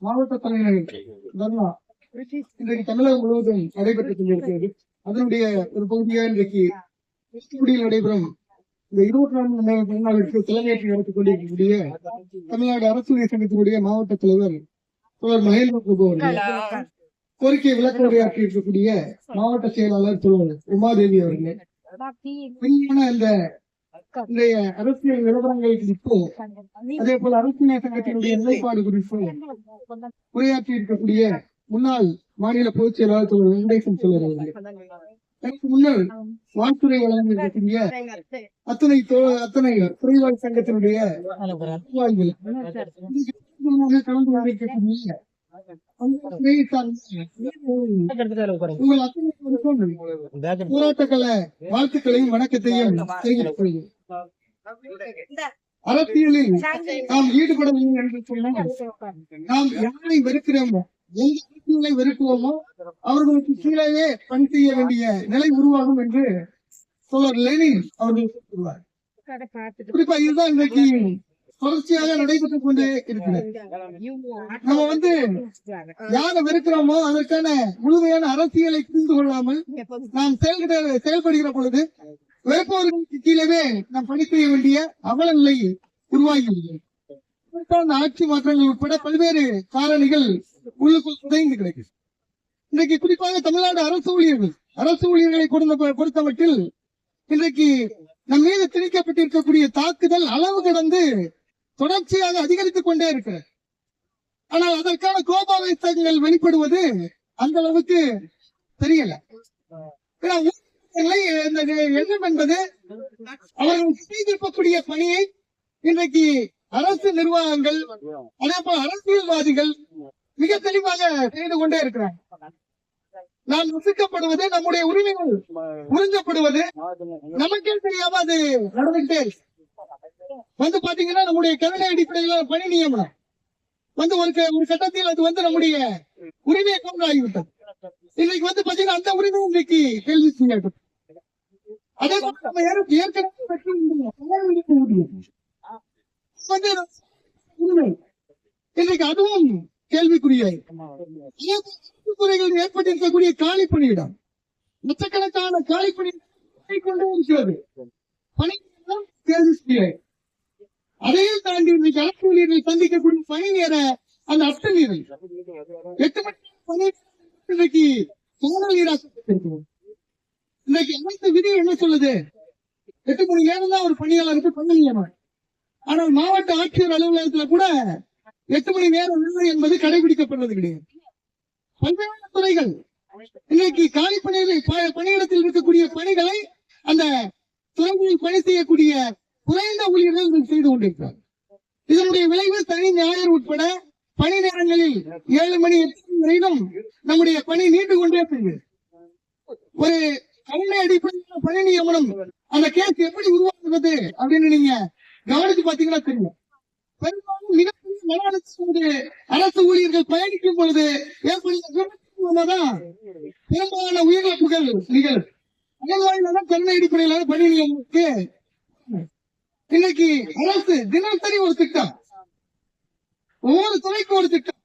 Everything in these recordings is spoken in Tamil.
மாவட்ட தலைநகர் தர்ணா இன்றைக்கு தமிழகம் முழுவதும் நடைபெற்றுக் கொண்டிருக்கிறது. அதனுடைய ஒரு பகுதியாக இன்றைக்கு தூத்துக்குடியில் நடைபெறும் இந்த 24 மணி நேர திருநாளிற்கு தலைமையேற்றி நடத்திக் கொண்டிருக்கக்கூடிய தமிழ்நாடு அரசு ஊழியர் சங்கத்தினுடைய மாவட்ட தலைவர் தோழர் மகேந்திர பிரபு அவர்கள், கோரிக்கை விளக்க உரையாற்றி இருக்கக்கூடிய மாவட்ட செயலாளர் தோழர் உமாதேவி அவர்கள், இந்த இன்றைய அரசியல் நிலவரங்கள் குறித்து அதே போல அரசியல் சங்கத்தினுடைய நிலைப்பாடு குறித்து உரையாற்றி இருக்கக்கூடிய முன்னாள் மாநில பொதுச் செயலாளர் தோழர் வெங்கடேசன் செல்வர் அவர்கள், எனக்கு முன்னர் வாழ்த்துறை வழங்கியிருக்கக்கூடிய அத்தனை துறைவாழ் சங்கத்தினுடைய கலந்து கொண்டிருக்கக்கூடிய போராட்டங்கள வாழ்த்துக்களையும் வணக்கத்தையும் தெரிவித்துள்ளது. அரசியலில் நாம் ஈடுபடவில்லை என்று சொன்னால் நாம் யாரை வெறுக்கிறோமோ, எந்த அரசியலை வெறுக்குவோமோ அவர்களுக்கு கீழே பணி செய்ய வேண்டிய நிலை உருவாகும் என்று தோழர் லெனின் அவர்கள் சொல்லுவார். குறிப்பா இதுதான் இன்றைக்கு தொடர்ச்சியாக நடைபெற்றுக் கொண்டே இருக்கிறது. நம்ம யாரை வெறுக்கிறோமோ அதற்கான முழுமையான அரசியலை புரிந்து கொள்ளாமல் நாம் செயல்படுகிற பொழுது வெறுப்பவர்களுக்கு கீழே நாம் பணி செய்ய வேண்டிய அவல நிலை உருவாகிவிடுகிறது. ஆட்சி மாற்றங்கள் உட்பட பல்வேறு காரணிகள் உள்ளுக்குள் புதைந்து கிடைக்கும். இன்றைக்கு குறிப்பாக தமிழ்நாடு அரசு ஊழியர்களை பொறுத்த மட்டில் இன்றைக்கு நம் மீது திணிக்கப்பட்டிருக்கக்கூடிய தாக்குதல் அளவு கடந்து தொடர்ச்சியாக அதிகரித்துக் கொண்டே இருக்கிறது. ஆனால் அதற்கான கோபாவேசங்கள் வெளிப்படுவது அந்த அளவுக்கு தெரியல. எண்ணம் என்பது அவர்கள் செய்திருக்கக்கூடிய பணியை இன்றைக்கு அரசு நிர்வாகங்கள் அதே போல அரசியல்வாதிகள் மிக தெளிவாக செய்து கொண்டே இருக்கிறார். நாம் நசுக்கப்படுவது, நம்முடைய உரிமைகள் உறிஞ்சப்படுவது நமக்கே தெரியாம அது நடந்துகிட்டே பாத்தீங்கன்னா நம்முடைய கருணை அடிப்படையில பணி நியமனம் ஒரு கட்டத்தில் அது நம்முடைய உரிமையை கொண்டு ஆகிவிட்டது. இன்னைக்கு பாத்தீங்கன்னா அந்த உரிமை இன்றைக்கு கேள்வி செய்யப்பட்டது. அதே போல நம்ம இன்றைக்கு அதுவும் கேள்விக்குறியாய் ஏற்பட்டிருக்கக்கூடிய காலி பணியிடம் லட்சக்கணக்கான காலி பணி கொண்டே இருக்கிறது. பணி கேள்விக்குறியாய் அதையும் தாண்டி இன்றைக்கு அரசு ஊழியர்கள் சந்திக்கக்கூடிய பணி நேர அந்த அட்டநீரல் 8 மணி பணி இன்றைக்கு நீராக்கப்பட்டிருக்கிறோம். இன்னைக்கு அரசு விதி என்ன சொல்லுது? 8 மணி நேரம் தான் ஒரு பணியாளருக்கு பணி நியமனம். ஆனால் மாவட்ட ஆட்சியர் அலுவலகத்தில் கூட 8 மணி நேரம் வேலை என்பது கடைபிடிக்கப்படுவது கிடையாது. பல்வேறு துறைகள் இன்னைக்கு காலி பணியிடத்தில் இருக்கக்கூடிய பணிகளை அந்த துறைகளில் பணி செய்யக்கூடிய குறைந்த ஊழியர்கள் செய்து கொண்டிருக்கிறார். இதனுடைய விளைவு சனி ஞாயிறு உட்பட பணி நேரங்களில் 7 மணி 8 மணி வரையிலும் நம்முடைய பணி நீண்டு கொண்டே போகிறது. ஒரு கருணை அடிப்படையிலான பணி நியமனம் அந்த கேஸ் எப்படி உருவாக்குறது அப்படின்னு நீங்க கவனிச்சு பாத்தீங்கன்னா தெரியும். பெரும்பாலும் மிகப்பெரிய மன அழுத்தத்தோடு அரசு ஊழியர்கள் பயணிக்கும் பொழுது ஏற்படுதான் பெரும்பாலான உயிரிழப்புகள் நிகழும். அதன் கருணை அடிப்படையிலான பணி நியமனத்துக்கு இன்னைக்கு அரசு தினசரி ஒரு திட்டம், ஒவ்வொரு துறைக்கும் ஒரு திட்டம்.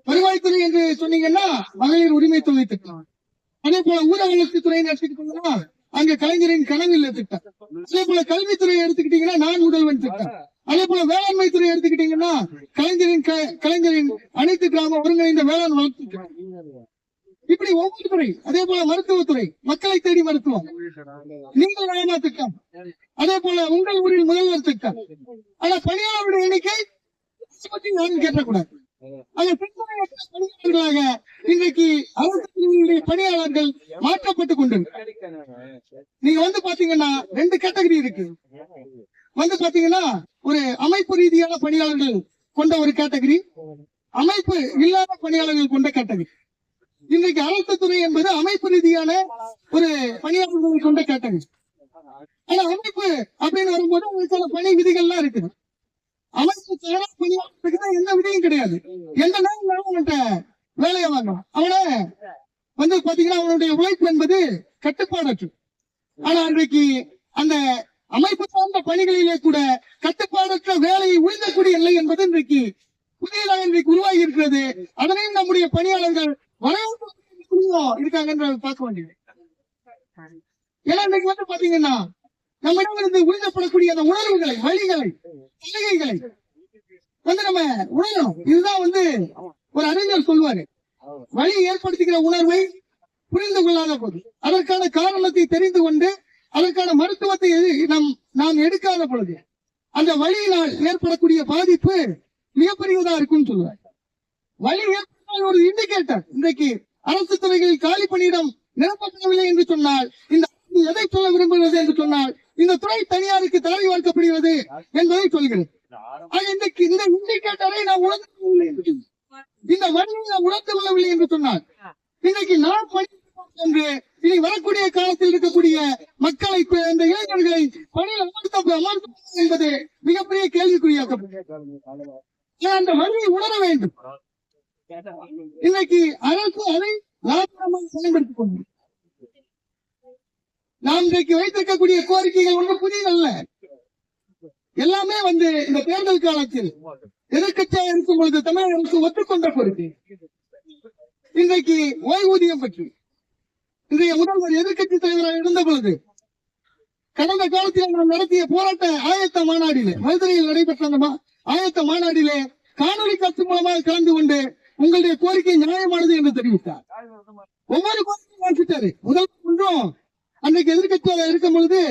வருவாய்த்துறை என்று சொன்னீங்கன்னா மகளிர் உரிமை தொகை திட்டம். அதே போல ஊர வளர்ச்சி துறையை எடுத்துக்கிட்டீங்கன்னா அங்க கலைஞரின் கனவில்லை திட்டம். அதே போல கல்வித்துறையை எடுத்துக்கிட்டீங்கன்னா நான் முதல்வன் திட்டம். அதே போல வேளாண்மை துறை எடுத்துக்கிட்டீங்கன்னா கலைஞரின் அனைத்து கிராம ஒருங்கிணைந்த வேளாண் வளர்ச்சி திட்டம். இப்படி ஒவ்வொரு துறை. அதே போல மருத்துவத்துறை, மக்களை தேடி மருத்துவம், நீங்கள் நலமா திட்டம், அதே போல உங்கள் ஊரில் முதல்வர் திட்டம். ஆனா பணியாளர்களுடைய எண்ணிக்கை பற்றி யாரும் கேட்கக்கூடாது. பணியாளர்களாக இன்றைக்கு அரசு பணியாளர்கள் மாற்றப்பட்டுக் கொண்டு நீங்க பாத்தீங்கன்னா 2 கேட்டகரி இருக்கு. பாத்தீங்கன்னா ஒரு அமைப்பு ரீதியான பணியாளர்கள் கொண்ட ஒரு கேட்டகரி, அமைப்பு இல்லாத பணியாளர்கள் கொண்ட கேட்டகரி. இன்றைக்கு அரசு துறை என்பது அமைப்பு ரீதியான ஒரு பணியாளர்கள் கொண்ட கேட்டகரி. ஆனா அமைப்பு அப்படின்னு வரும்போது அவங்களுக்கான பணி விதிகள்லாம் இருக்குது. அமைப்பு பணியாளர்களுக்கு தான் எந்த விதியும் கிடையாது. எந்த நேரம் அவன்கிட்ட வேலையை வாங்கலாம். அவனை பாத்தீங்கன்னா அவனுடைய உழைப்பு என்பது கட்டுப்பாடற்று. ஆனா இன்றைக்கு அந்த அமைப்பு சார்ந்த பணிகளிலே கூட கட்டுப்பாடற்ற வேலையை உறிஞ்சக்கூடிய இல்லை என்பது இன்றைக்கு இன்றைக்கு புதியதாக இன்றைக்கு உருவாகி இருக்கிறது. அதனையும் நம்முடைய பணியாளர்கள் இருக்காங்க பார்க்க வேண்டியது. ஏன்னா இன்னைக்கு வந்து பாத்தீங்கன்னா நம்மிடம் இருந்து உறிஞ்சப்படக்கூடிய அந்த உணர்வுகளை, வழிகளை, சலுகைகளை வந்து நம்ம உணரணும். இதுதான் வந்து ஒரு அறிஞர் சொல்வாரு, வழி ஏற்படுத்துகிற உணர்வை புரிந்து கொள்ளாத போது, அதற்கான காரணத்தை தெரிந்து கொண்டு அதற்கான மருத்துவத்தை நாம் எடுக்காத பொழுது அந்த வழியினால் ஏற்படக்கூடிய பாதிப்பு மிகப்பெரியதா இருக்கும்னு சொல்லுவார். வழி ஏற்பட்டால் ஒரு இண்டிகேட்டர். இன்றைக்கு அரசு துறைகளில் காலி பணியிடம் நிரப்பப்படவில்லை என்று சொன்னால், இந்த எதை சொல்ல விரும்புகிறது என்று சொன்னால், இந்த துறை தனியாருக்கு தலை வார்க்கப்படுகிறது என்பதை சொல்கிறது. இன்றைக்கு இந்த இண்டிகேட்டரை நாம் உணர்ந்து கொள்ளவில்லை, இந்த வழியை நாம் உணர்ந்து கொள்ளவில்லை என்று சொன்னால், இன்றைக்கு நாம் என்று இனி வரக்கூடிய காலத்தில் இருக்கக்கூடிய மக்களை, இந்த இளைஞர்களை பணியில் அமர்த்த என்பது மிகப்பெரிய கேள்விக்குறியாக்கப்படும். அந்த வழியை உணர வேண்டும். இன்னைக்கு அரசு அதை லாபகரமாக பயன்படுத்திக் கொண்டு நாம் இன்றைக்கு வைத்திருக்கக்கூடிய கோரிக்கைகள் ஒன்றும் புதியதல்ல. எல்லாமே வந்து இந்த தேர்தல் காலத்தில் எதிர்க்கட்சியாக இருக்கும் பொழுது தமிழக அரசு ஒத்துக்கொண்ட கோரிக்கை. இன்றைக்கு ஓய்வூதியம் பற்றி இன்றைய முதல்வர் எதிர்க்கட்சி தலைவராக இருந்த பொழுது கடந்த காலத்தில் நாம் நடத்திய போராட்ட ஆயத்த மாநாட்டிலே, மதுரையில் நடைபெற்ற அந்த ஆயத்த மாநாட்டிலே காணொலி காட்சி மூலமாக கலந்து கொண்டு உங்களுடைய கோரிக்கை நியாயமானது என்று தெரிவித்தார். ஒவ்வொரு கோரிக்கையும் வாசித்தாரு. முதல் ஒன்றும் அன்றைக்கு எதிர்கட்சியாக இருக்கும் பொழுது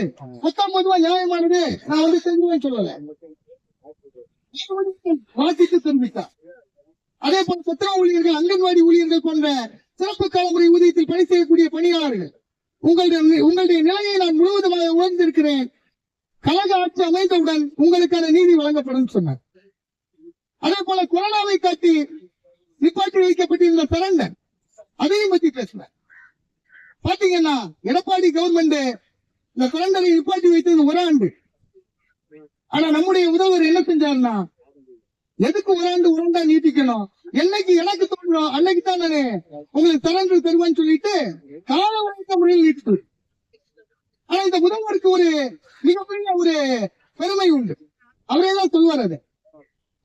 19 நியாயமானது நான் வந்து செஞ்சுவேன் சொல்லல, வாசித்து தெரிவித்தார். அதே போல சத்துணவு ஊழியர்கள், அங்கன்வாடி ஊழியர்கள் போன்ற சிறப்பு காலமுறை ஊதியத்தில் பணி செய்யக்கூடிய பணியாளர்கள், உங்களுடைய நிலையை நான் முழுவதுமாக உணர்ந்திருக்கிறேன். கழக ஆட்சி அமைந்தவுடன் உங்களுக்கான நீதி வழங்கப்படும் சொன்னார். அதே போல கொரோனாவை காட்டி நிப்பாட்டி வைக்கப்பட்டிருந்த சரண்டர், அதையும் பற்றி பேசினார். பாத்தீங்கன்னா எடப்பாடி கவர்மெண்ட் இந்த சரண்டரை நிப்பாட்டி வைத்தது ஒரு ஆண்டு. ஆனா நம்முடைய முதல்வர் என்ன செஞ்சாருன்னா, எதுக்கு ஒரு ஆண்டா நீட்டிக்கணும், என்னைக்கு எனக்கு தோன்றோம் அன்னைக்கு தான் நானு உங்களுக்கு சரண்டர் தருவேன்னு சொல்லிட்டு கால வரைத்த முறையில் நீட்டு. ஆனா இந்த முதல்வருக்கு ஒரு மிகப்பெரிய ஒரு பெருமை உண்டு. அவரே தான் சொல்வார், அதை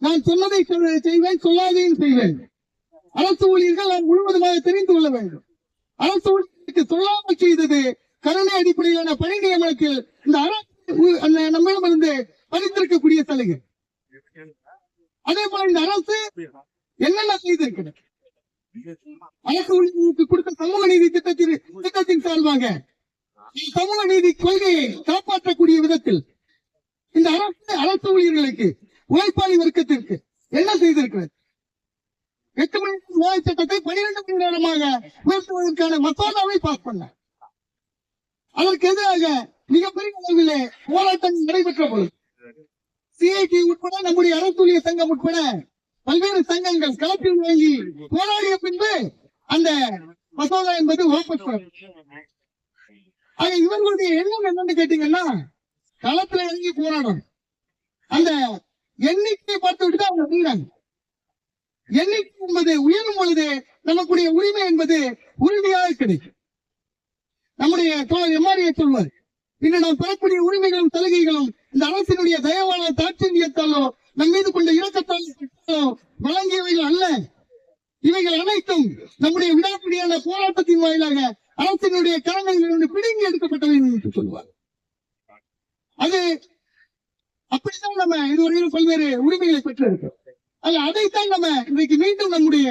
நான் சொன்னதை செய்வேன், சொல்லாதையும் செய்வேன். அரசு ஊழியர்கள் நான் முழுவதுமாக தெரிந்து கொள்ள வேண்டும். அரசு ஊழியர்களுக்கு சொல்லாமல் செய்தது கருணை அடிப்படையிலான பணி நியமனத்தில் இந்த அரசு நம்மிடமிருந்து பறித்திருக்கக்கூடிய சலுகை. அதே போல இந்த அரசு என்னென்ன செய்திருக்கிறது, அரசு ஊழியர்களுக்கு கொடுத்த சமூக நீதி திட்டத்தின் சார்பாக சமூக நீதி கொள்கையை காப்பாற்றக்கூடிய விதத்தில் இந்த அரசு ஊழியர்களுக்கு, உழைப்பாளி வர்க்கத்திற்கு என்ன செய்திருக்கிறது? 8 மணி நேர சட்டத்தை 12 மணி நேரமாக உயர்த்துவதற்கான மசோதாவை பாஸ் பண்ண, அதற்கு எதிராக மிகப்பெரிய அளவிலே போராட்டம் நடைபெற்ற பொழுது சிஐடி உட்பட நம்முடைய அரசு ஊழியர் சங்கம் உட்பட பல்வேறு சங்கங்கள் களத்தில் வாங்கி போராடிய பின்பு அந்த மசோதா என்பது வாபஸ் பெறப்பட்டது. இவர்களுடைய எண்ணம் என்னன்னு கேட்டீங்கன்னா, களத்துல இறங்கி போராடும் அந்த எண்ணிக்கையை பார்த்து விட்டு அவங்க செய்யறாங்க. எண்ணிக்கை என்பது உயரும் பொழுது நமக்குடைய உரிமை என்பது உறுதியாக கிடைக்கும். நம்முடைய எம்ஆர்ஏ சொல்வார், இன்று நாம் பெறக்கூடிய உரிமைகளும் சலுகைகளும் இந்த அரசினுடைய தயவான தாட்சண்யத்தாலோ நம் மீது கொண்ட இரக்கத்தாலோ வழங்கியவைகள் அல்ல. இவைகள் அனைத்தும் நம்முடைய விடாப்பிடியான போராட்டத்தின் வாயிலாக அரசினுடைய கடமைகளிலிருந்து பிடுங்கி எடுக்கப்பட்டவை என்று சொல்வார். அது அப்படித்தான் நம்ம இதுவரையிலும் பல்வேறு உரிமைகளை பெற்றிருக்கிறோம். அதைத்தான் நம்ம இன்றைக்கு மீண்டும் நம்முடைய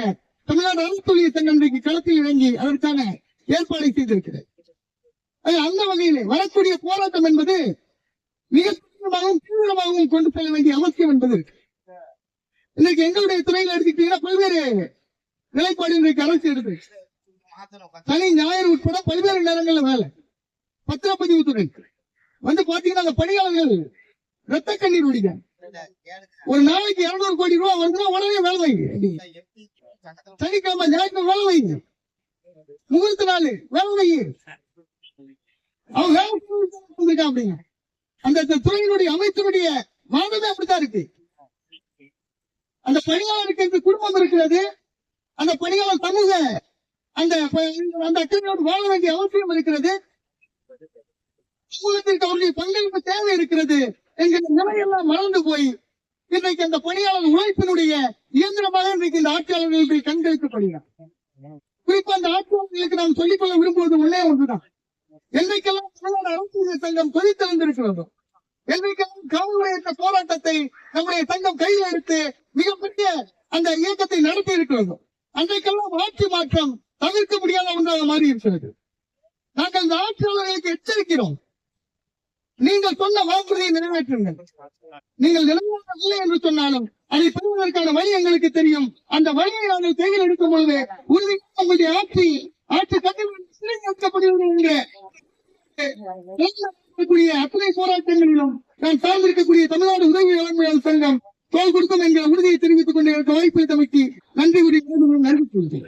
தமிழ்நாடு அரசு ஊழியர் சங்கம் இன்றைக்கு களத்தில் இறங்கி அதற்கான ஏற்பாடை செய்திருக்கிறது. அந்த வகையிலே வரக்கூடிய போராட்டம் என்பது மிக தீவிரமாகவும் கொண்டு செல்ல வேண்டிய அவசியம் என்பது இருக்கு. இன்னைக்கு எங்களுடைய துறையில் எடுத்துக்கிட்டீங்கன்னா பல்வேறு நிலைப்பாடு இன்றைக்கு அரசு எடுத்து, சனி ஞாயிறு உட்பட பல்வேறு நேரங்கள்ல வேலை, பத்திரப்பதிவு துறை வந்து பாத்தீங்கன்னா அந்த பணியாளர்கள் ரத்த கண்ணீர் வடிக்க, ஒரு நாளைக்கு 200 கோடி ரூபாய் வந்து உடனே வேலை வைங்க, சனிக்கிழமை ஞாயிற்று வேலை வைங்க, முகூர்த்த நாள் வேலை வைங்க, அவங்க வேலை அப்படிங்க. அந்த துறையினுடைய அமைச்சருடைய வாதமே அப்படித்தான் இருக்கு. அந்த பணியாளருக்கு என்று குடும்பம் இருக்கிறது, அந்த பணியாளர் சமூக அந்த அக்கறையோடு வாழ வேண்டிய அவசியம் இருக்கிறது, சமூகத்திற்கு அவருடைய பங்களிப்பு தேவை இருக்கிறது என்கிற நிலையெல்லாம் மறந்து போய் இன்றைக்கு அந்த பணியாளர் உழைப்பினுடைய இயந்திரமாக இன்றைக்கு இந்த ஆட்சியாளர்களுடைய கண்களுக்கு படுகிறார். குறிப்பா அந்த ஆட்சியாளர்களுக்கு நாம் சொல்லிக்கொள்ள விரும்புவது ஒன்னே ஒன்றுதான். என்றைக்கெல்லாம் தமிழ்நாடு அரசியல் சங்கம் கொதித்தெழுந்திருக்கிறதோ, என்றைக்கெல்லாம் காவல்துறையற்ற போராட்டத்தை நம்முடைய சங்கம் கையில் எடுத்து மிகப்பெரிய அந்த இயக்கத்தை நடத்தி இருக்கிறதோ, அன்றைக்கெல்லாம் ஆட்சி மாற்றம் தவிர்க்க முடியாத ஒன்றாக மாறி இருக்கிறது. நாங்கள் இந்த ஆட்சியாளர்களுக்கு எச்சரிக்கிறோம், நீங்கள் சொன்ன வாக்குறுதியை நிறைவேற்றுங்கள். நீங்கள் நிறைவேற்றவில்லை என்று சொன்னாலும் அதை பெறுவதற்கான வழி எங்களுக்கு தெரியும். அந்த வழியை நாங்கள் கையில் எடுக்கும் பொழுது உறுதியாக உங்களுடைய ஆட்சி கட்டப்படுகிறது அத்தனை போராட்டங்களிலும் நான் சார்ந்திருக்கக்கூடிய தமிழ்நாடு உதவி வழங்குகிற சங்கம் தோல் கொடுக்கும் என்கிற உறுதியை தெரிவித்துக் கொண்டு வாய்ப்பு தமிழ்ச்சி நன்றி கூறி நன்றி